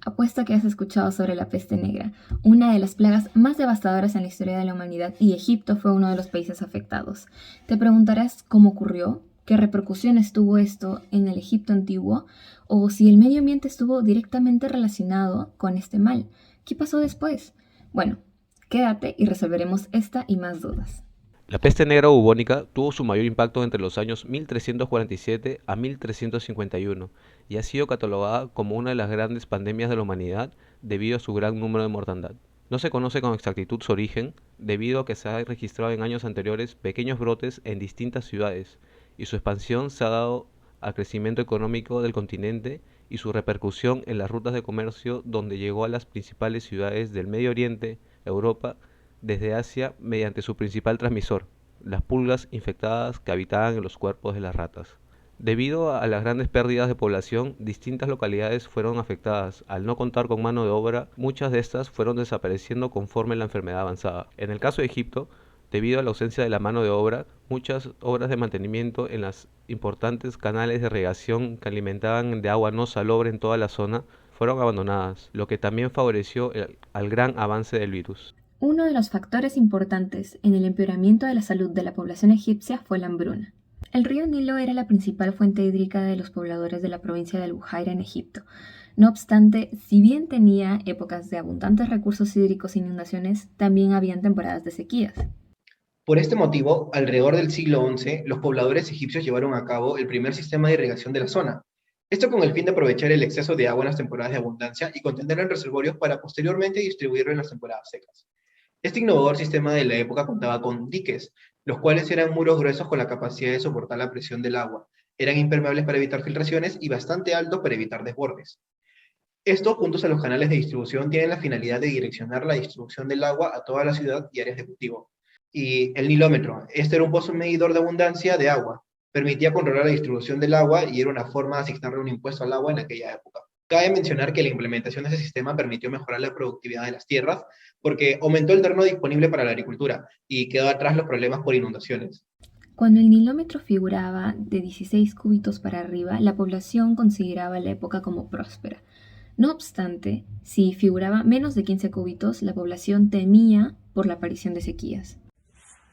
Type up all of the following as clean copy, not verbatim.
Apuesto que has escuchado sobre la peste negra, una de las plagas más devastadoras en la historia de la humanidad, y Egipto fue uno de los países afectados. Te preguntarás cómo ocurrió, qué repercusiones tuvo esto en el Egipto antiguo, o si el medio ambiente estuvo directamente relacionado con este mal. ¿Qué pasó después? Bueno, quédate y resolveremos esta y más dudas. La peste negra o bubónica tuvo su mayor impacto entre los años 1347 a 1351 y ha sido catalogada como una de las grandes pandemias de la humanidad debido a su gran número de mortandad. No se conoce con exactitud su origen, debido a que se ha registrado en años anteriores pequeños brotes en distintas ciudades, y su expansión se ha dado al crecimiento económico del continente y su repercusión en las rutas de comercio donde llegó a las principales ciudades del Medio Oriente, Europa, desde Asia mediante su principal transmisor, las pulgas infectadas que habitaban en los cuerpos de las ratas. Debido a las grandes pérdidas de población, distintas localidades fueron afectadas. Al no contar con mano de obra, muchas de estas fueron desapareciendo conforme la enfermedad avanzaba. En el caso de Egipto, debido a la ausencia de la mano de obra, muchas obras de mantenimiento en las importantes canales de regación que alimentaban de agua no salobre en toda la zona fueron abandonadas, lo que también favoreció al gran avance del virus. Uno de los factores importantes en el empeoramiento de la salud de la población egipcia fue la hambruna. El río Nilo era la principal fuente hídrica de los pobladores de la provincia de Al-Bujaira en Egipto. No obstante, si bien tenía épocas de abundantes recursos hídricos e inundaciones, también habían temporadas de sequías. Por este motivo, alrededor del siglo XI, los pobladores egipcios llevaron a cabo el primer sistema de irrigación de la zona. Esto con el fin de aprovechar el exceso de agua en las temporadas de abundancia y contenerlo en reservorios para posteriormente distribuirlo en las temporadas secas. Este innovador sistema de la época contaba con diques, los cuales eran muros gruesos con la capacidad de soportar la presión del agua. Eran impermeables para evitar filtraciones y bastante altos para evitar desbordes. Estos, juntos a los canales de distribución, tienen la finalidad de direccionar la distribución del agua a toda la ciudad y áreas de cultivo. Y el nilómetro, este era un pozo medidor de abundancia de agua. Permitía controlar la distribución del agua y era una forma de asignarle un impuesto al agua en aquella época. Cabe mencionar que la implementación de ese sistema permitió mejorar la productividad de las tierras porque aumentó el terreno disponible para la agricultura y quedó atrás los problemas por inundaciones. Cuando el nilómetro figuraba de 16 cúbitos para arriba, la población consideraba la época como próspera. No obstante, si figuraba menos de 15 cúbitos, la población temía por la aparición de sequías.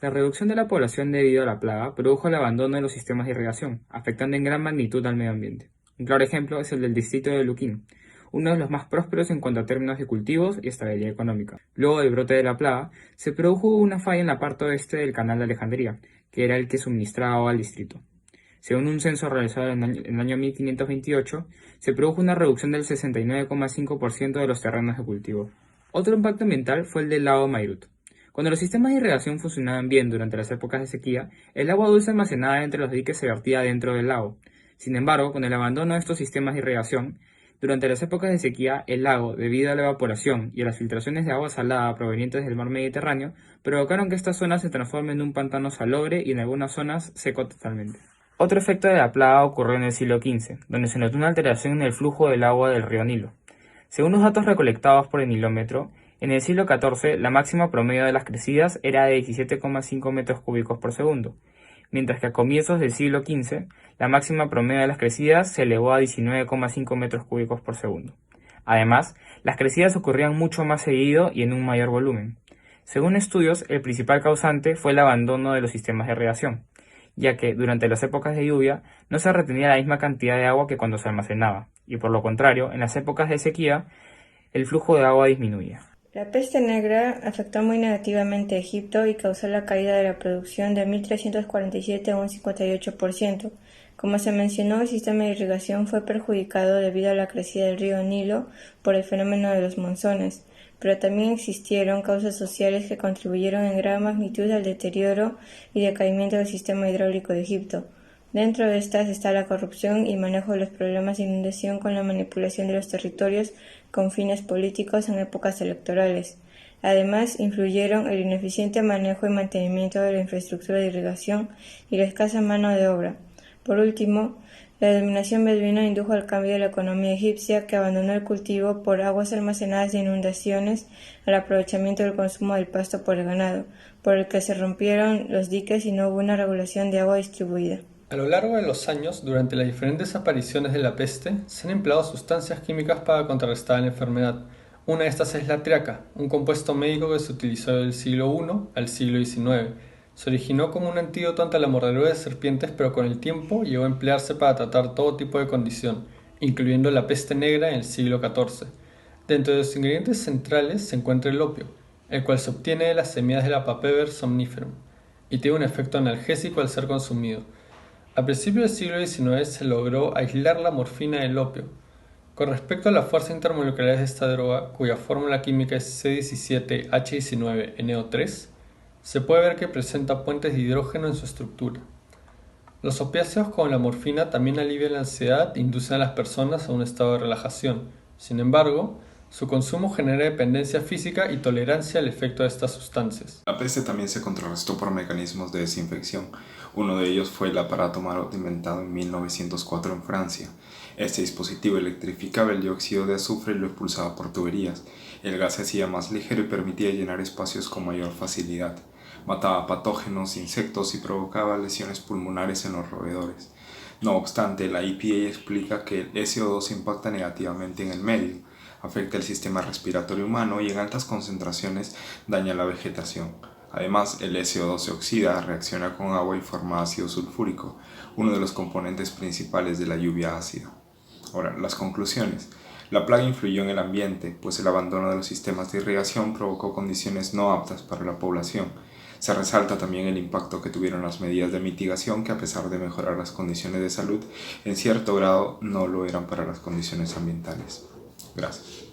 La reducción de la población debido a la plaga produjo el abandono de los sistemas de irrigación, afectando en gran magnitud al medio ambiente. Un claro ejemplo es el del distrito de Luquín, uno de los más prósperos en cuanto a términos de cultivos y estabilidad económica. Luego del brote de la plaga, se produjo una falla en la parte oeste del canal de Alejandría, que era el que suministraba agua al distrito. Según un censo realizado en el año 1528, se produjo una reducción del 69,5% de los terrenos de cultivo. Otro impacto ambiental fue el del lago Mairut. Cuando los sistemas de irrigación funcionaban bien durante las épocas de sequía, el agua dulce almacenada entre los diques se vertía dentro del lago. Sin embargo, con el abandono de estos sistemas de irrigación, durante las épocas de sequía, el lago, debido a la evaporación y a las filtraciones de agua salada provenientes del mar Mediterráneo, provocaron que esta zona se transforme en un pantano salobre y en algunas zonas seco totalmente. Otro efecto de la plaga ocurrió en el siglo XV, donde se notó una alteración en el flujo del agua del río Nilo. Según los datos recolectados por el Nilómetro, en el siglo XIV la máxima promedio de las crecidas era de 17,5 metros cúbicos por segundo, mientras que a comienzos del siglo XV la máxima promedio de las crecidas se elevó a 19,5 metros cúbicos por segundo. Además, las crecidas ocurrían mucho más seguido y en un mayor volumen. Según estudios, el principal causante fue el abandono de los sistemas de irrigación, ya que durante las épocas de lluvia no se retenía la misma cantidad de agua que cuando se almacenaba, y por lo contrario, en las épocas de sequía, el flujo de agua disminuía. La peste negra afectó muy negativamente a Egipto y causó la caída de la producción de 1347 a un 58%. Como se mencionó, el sistema de irrigación fue perjudicado debido a la crecida del río Nilo por el fenómeno de los monzones, pero también existieron causas sociales que contribuyeron en gran magnitud al deterioro y decaimiento del sistema hidráulico de Egipto. Dentro de estas está la corrupción y manejo de los problemas de inundación con la manipulación de los territorios con fines políticos en épocas electorales. Además, influyeron el ineficiente manejo y mantenimiento de la infraestructura de irrigación y la escasa mano de obra. Por último, la dominación beduina indujo al cambio de la economía egipcia, que abandonó el cultivo por aguas almacenadas de inundaciones al aprovechamiento del consumo del pasto por el ganado, por el que se rompieron los diques y no hubo una regulación de agua distribuida. A lo largo de los años, durante las diferentes apariciones de la peste, se han empleado sustancias químicas para contrarrestar la enfermedad. Una de estas es la triaca, un compuesto médico que se utilizó del siglo I al siglo XIX. Se originó como un antídoto ante la mordedura de serpientes, pero con el tiempo llegó a emplearse para tratar todo tipo de condición, incluyendo la peste negra en el siglo XIV. Dentro de los ingredientes centrales se encuentra el opio, el cual se obtiene de las semillas de la Papaver somniferum, y tiene un efecto analgésico al ser consumido. A principios del siglo XIX se logró aislar la morfina del opio. Con respecto a la fuerza intermolecular de esta droga, cuya fórmula química es C17H19NO3, se puede ver que presenta puentes de hidrógeno en su estructura. Los opiáceos como la morfina también alivian la ansiedad e inducen a las personas a un estado de relajación. Sin embargo, su consumo genera dependencia física y tolerancia al efecto de estas sustancias. La peste también se contrarrestó por mecanismos de desinfección. Uno de ellos fue el aparato Marot inventado en 1904 en Francia. Este dispositivo electrificaba el dióxido de azufre y lo expulsaba por tuberías. El gas se hacía más ligero y permitía llenar espacios con mayor facilidad. Mataba patógenos, insectos y provocaba lesiones pulmonares en los roedores. No obstante, la EPA explica que el SO2 impacta negativamente en el medio, afecta el sistema respiratorio humano y en altas concentraciones daña la vegetación. Además, el SO2 se oxida, reacciona con agua y forma ácido sulfúrico, uno de los componentes principales de la lluvia ácida. Ahora, las conclusiones. La plaga influyó en el ambiente, pues el abandono de los sistemas de irrigación provocó condiciones no aptas para la población. Se resalta también el impacto que tuvieron las medidas de mitigación que, a pesar de mejorar las condiciones de salud, en cierto grado no lo eran para las condiciones ambientales. Gracias.